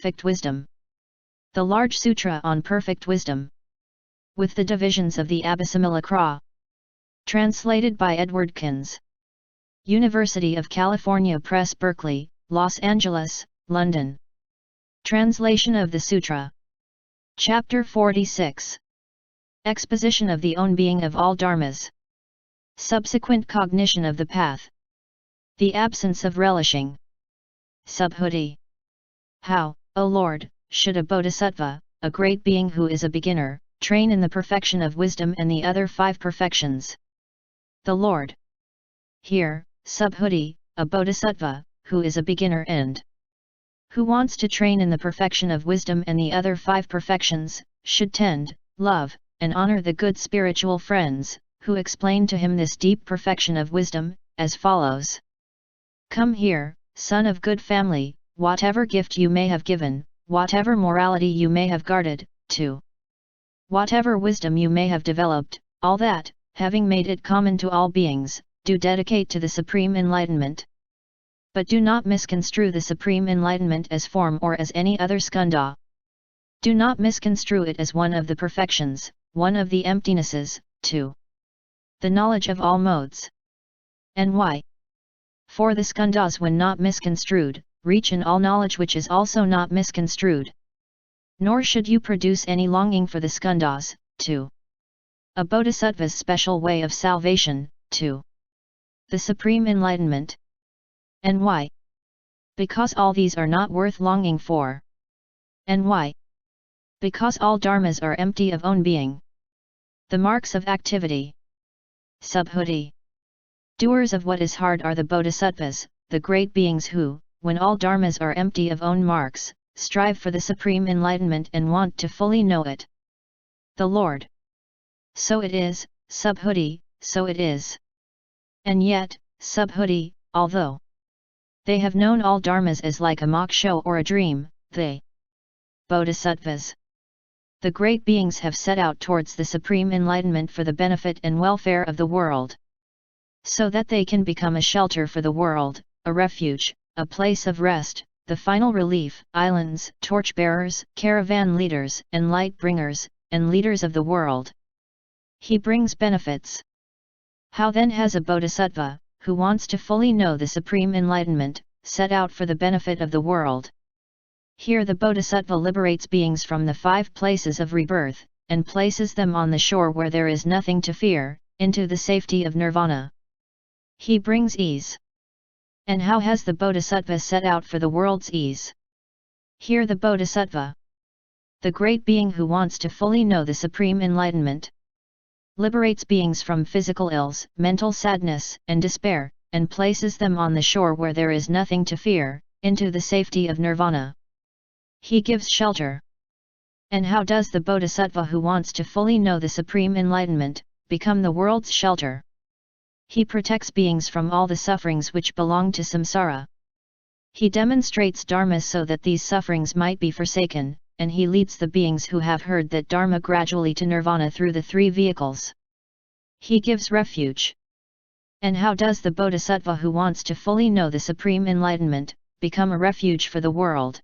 Perfect Wisdom. The LargeSutra on Perfect Wisdom. With the divisions of the Abhisimilakra. Translated by Edward Conze. University of California Press, Berkeley, Los Angeles, London. Translation of the Sutra. Chapter 46. Exposition of the own being of all dharmas. Subsequent cognition of the path. The absence of relishing. Subhuti. How, O Lord, should a bodhisattva, a great being who is a beginner, train in the perfection of wisdom and the other 5 perfections? The Lord. Here, subhuti, a bodhisattva, who is a beginner and who wants to train in the perfection of wisdom and the other 5 perfections, should tend, love, and honor the good spiritual friends, who explain to him this deep perfection of wisdom, as follows. Come here, son of good family, whatever gift you may have given, whatever morality you may have guarded, to whatever wisdom you may have developed, all that, having made it common to all beings, do dedicate to the supreme enlightenment. But do not misconstrue the supreme enlightenment as form or as any other skandha. Do not misconstrue it as one of the perfections, one of the emptinesses, 2. The knowledge of all modes. And why? For the skandhas, when not misconstrued, reach in all knowledge which is also not misconstrued. Nor should you produce any longing for the skandhas, 2. A bodhisattva's special way of salvation, 2. The supreme enlightenment. And why? Because all these are not worth longing for. And why? Because all dharmas are empty of own being. The marks of activity. Subhuti. Doers of what is hard are the bodhisattvas, the great beings who, when all dharmas are empty of own marks, strive for the supreme enlightenment and want to fully know it. The Lord. So it is, subhuti, so it is. And yet, subhuti, although they have known all dharmas as like a mock show or a dream, they, bodhisattvas, the great beings, have set out towards the supreme enlightenment for the benefit and welfare of the world. So that they can become a shelter for the world, a refuge, a place of rest, the final relief, islands, torchbearers, caravan leaders, and light bringers, and leaders of the world. He brings benefits. How then has a bodhisattva, who wants to fully know the supreme enlightenment, set out for the benefit of the world? Here the bodhisattva liberates beings from the 5 places of rebirth, and places them on the shore where there is nothing to fear, into the safety of nirvana. He brings ease. And how has the bodhisattva set out for the world's ease? Here the bodhisattva, the great being who wants to fully know the supreme enlightenment, liberates beings from physical ills, mental sadness, and despair, and places them on the shore where there is nothing to fear, into the safety of nirvana. He gives shelter. And how does the bodhisattva who wants to fully know the supreme enlightenment, become the world's shelter? He protects beings from all the sufferings which belong to samsara. He demonstrates dharma so that these sufferings might be forsaken, and he leads the beings who have heard that dharma gradually to nirvana through the 3 vehicles. He gives refuge. And how does the bodhisattva who wants to fully know the supreme enlightenment, become a refuge for the world?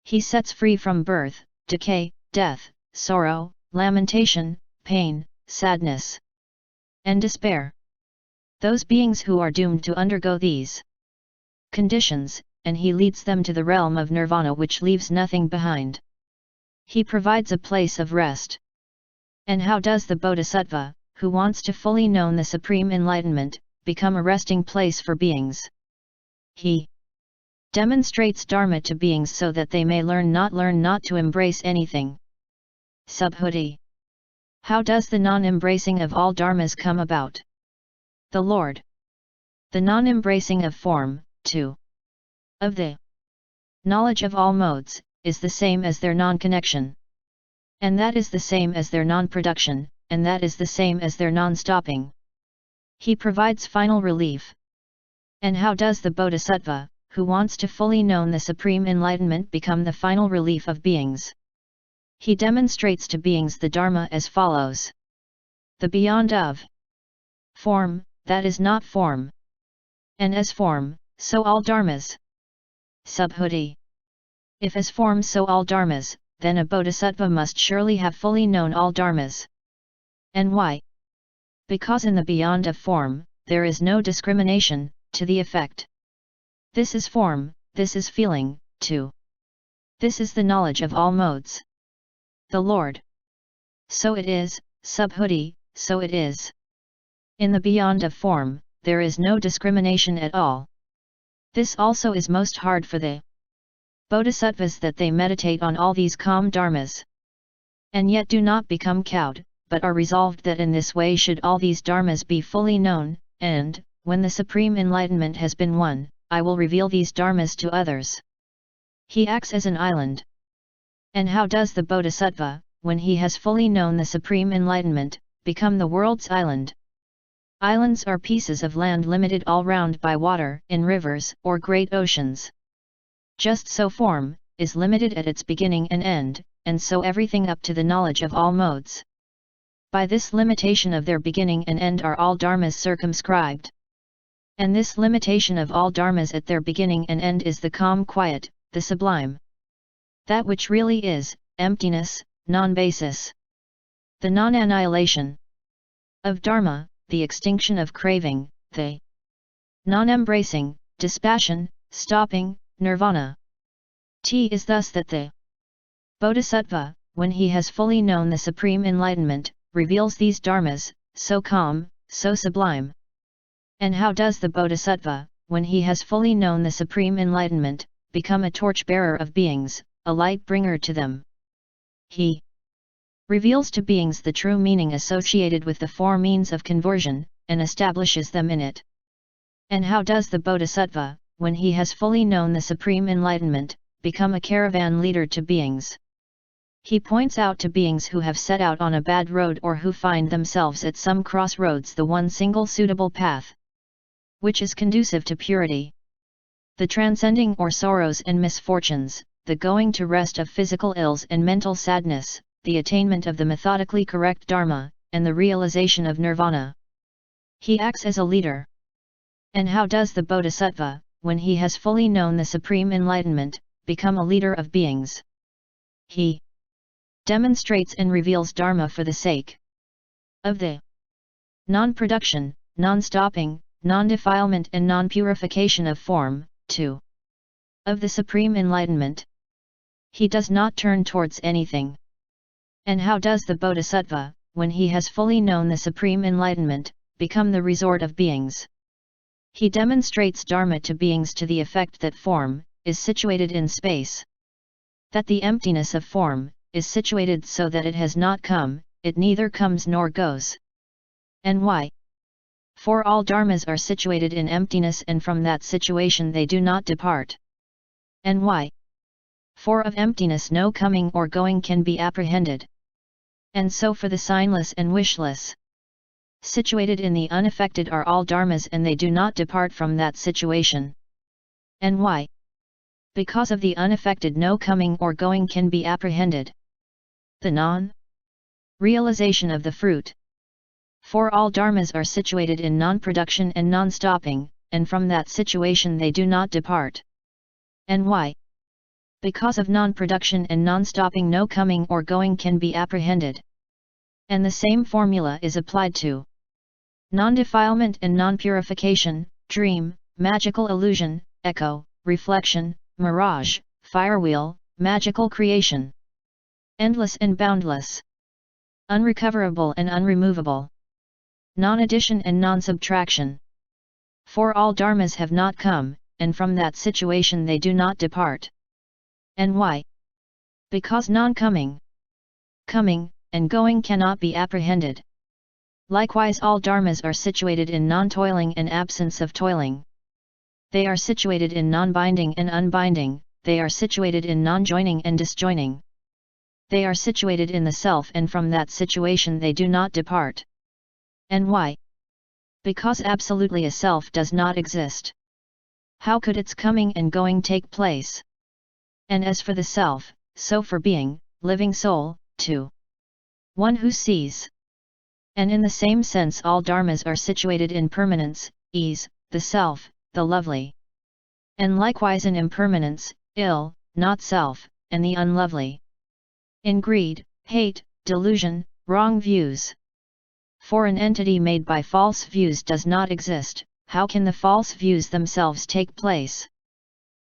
He sets free from birth, decay, death, sorrow, lamentation, pain, sadness, and despair. Those beings who are doomed to undergo these conditions, and he leads them to the realm of nirvana which leaves nothing behind. He provides a place of rest. And how does the bodhisattva, who wants to fully know the supreme enlightenment, become a resting place for beings? He demonstrates dharma to beings so that they may learn not to embrace anything. Subhuti. How does the non-embracing of all dharmas come about? The Lord. The non-embracing of form, 2. Of the knowledge of all modes, is the same as their non-connection. And that is the same as their non-production, and that is the same as their non-stopping. He provides final relief. And how does the bodhisattva, who wants to fully know the supreme enlightenment, become the final relief of beings? He demonstrates to beings the dharma as follows. The beyond of form, that is not form. And as form, so all dharmas. Subhuti. If as form so all dharmas, then a bodhisattva must surely have fully known all dharmas. And why? Because in the beyond of form, there is no discrimination, to the effect. This is form, this is feeling, too. This is the knowledge of all modes. The Lord. So it is, subhuti, so it is. In the beyond of form, there is no discrimination at all. This also is most hard for the bodhisattvas, that they meditate on all these calm dharmas. And yet do not become cowed, but are resolved that in this way should all these dharmas be fully known, and, when the supreme enlightenment has been won, I will reveal these dharmas to others. He acts as an island. And how does the bodhisattva, when he has fully known the supreme enlightenment, become the world's island? Islands are pieces of land limited all round by water, in rivers or great oceans. Just so form is limited at its beginning and end, and so everything up to the knowledge of all modes. By this limitation of their beginning and end are all dharmas circumscribed. And this limitation of all dharmas at their beginning and end is the calm quiet, the sublime. That which really is, emptiness, non-basis. The non-annihilation of dharma, the extinction of craving, the non-embracing, dispassion, stopping, nirvana. T is thus that the bodhisattva, when he has fully known the supreme enlightenment, reveals these dharmas, so calm, so sublime. And how does the bodhisattva, when he has fully known the supreme enlightenment, become a torch-bearer of beings, a light-bringer to them? He reveals to beings the true meaning associated with the four means of conversion, and establishes them in it. And how does the bodhisattva, when he has fully known the supreme enlightenment, become a caravan leader to beings? He points out to beings who have set out on a bad road or who find themselves at some crossroads the one single suitable path, which is conducive to purity. The transcending or sorrows and misfortunes, the going to rest of physical ills and mental sadness, the attainment of the methodically correct dharma, and the realization of nirvana. He acts as a leader. And how does the bodhisattva, when he has fully known the supreme enlightenment, become a leader of beings? He demonstrates and reveals dharma for the sake of the non-production, non-stopping, non-defilement and non-purification of form, too, of the supreme enlightenment. He does not turn towards anything. And how does the bodhisattva, when he has fully known the supreme enlightenment, become the resort of beings? He demonstrates dharma to beings to the effect that form is situated in space. That the emptiness of form is situated so that it has not come, it neither comes nor goes. And why? For all dharmas are situated in emptiness, and from that situation they do not depart. And why? For of emptiness no coming or going can be apprehended. And so for the signless and wishless, situated in the unaffected are all dharmas, and they do not depart from that situation. And why? Because of the unaffected no coming or going can be apprehended. The non-realization of the fruit. For all dharmas are situated in non-production and non-stopping, and from that situation they do not depart. And why? Because of non-production and non-stopping no coming or going can be apprehended. And the same formula is applied to non-defilement and non-purification, dream, magical illusion, echo, reflection, mirage, firewheel, magical creation. Endless and boundless. Unrecoverable and unremovable. Non-addition and non-subtraction. For all dharmas have not come, and from that situation they do not depart. And why? Because non-coming, coming, and going cannot be apprehended. Likewise all dharmas are situated in non-toiling and absence of toiling. They are situated in non-binding and unbinding, they are situated in non-joining and disjoining. They are situated in the self, and from that situation they do not depart. And why? Because absolutely a self does not exist. How could its coming and going take place? And as for the self, so for being, living soul, too. One who sees. And in the same sense all dharmas are situated in permanence, ease, the self, the lovely. And likewise in impermanence, ill, not self, and the unlovely. In greed, hate, delusion, wrong views. For an entity made by false views does not exist, how can the false views themselves take place?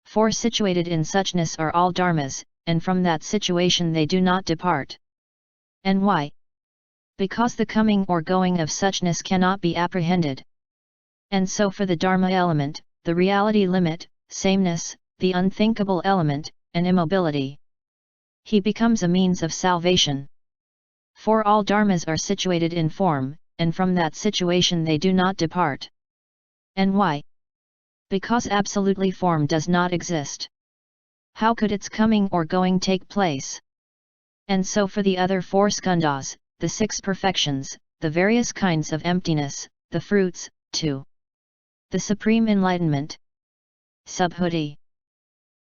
For situated in suchness are all dharmas, and from that situation they do not depart. And why? Because the coming or going of suchness cannot be apprehended. And so for the dharma element, the reality limit, sameness, the unthinkable element, and immobility, he becomes a means of salvation. For all dharmas are situated in form, and from that situation they do not depart. And why? Because absolutely form does not exist. How could its coming or going take place? And so for the other four skandhas, the 6 perfections, the various kinds of emptiness, the fruits, to the supreme enlightenment. Subhuti.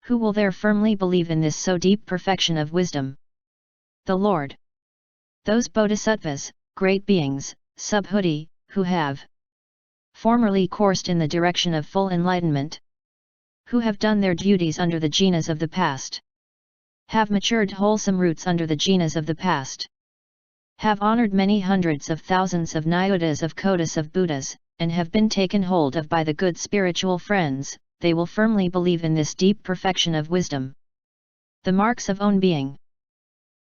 Who will there firmly believe in this so deep perfection of wisdom? The Lord. Those bodhisattvas, great beings, subhuti, who have formerly coursed in the direction of full enlightenment, who have done their duties under the jhanas of the past, have matured wholesome roots under the jhanas of the past, have honored many hundreds of thousands of nyotas of kotis of Buddhas, and have been taken hold of by the good spiritual friends, they will firmly believe in this deep perfection of wisdom. The marks of own being.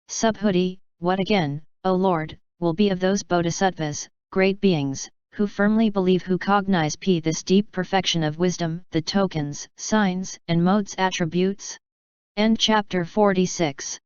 Subhuti, what again, O Lord, will be of those bodhisattvas, great beings, who firmly believe, who cognize this deep perfection of wisdom, the tokens, signs, and modes attributes? End chapter 46.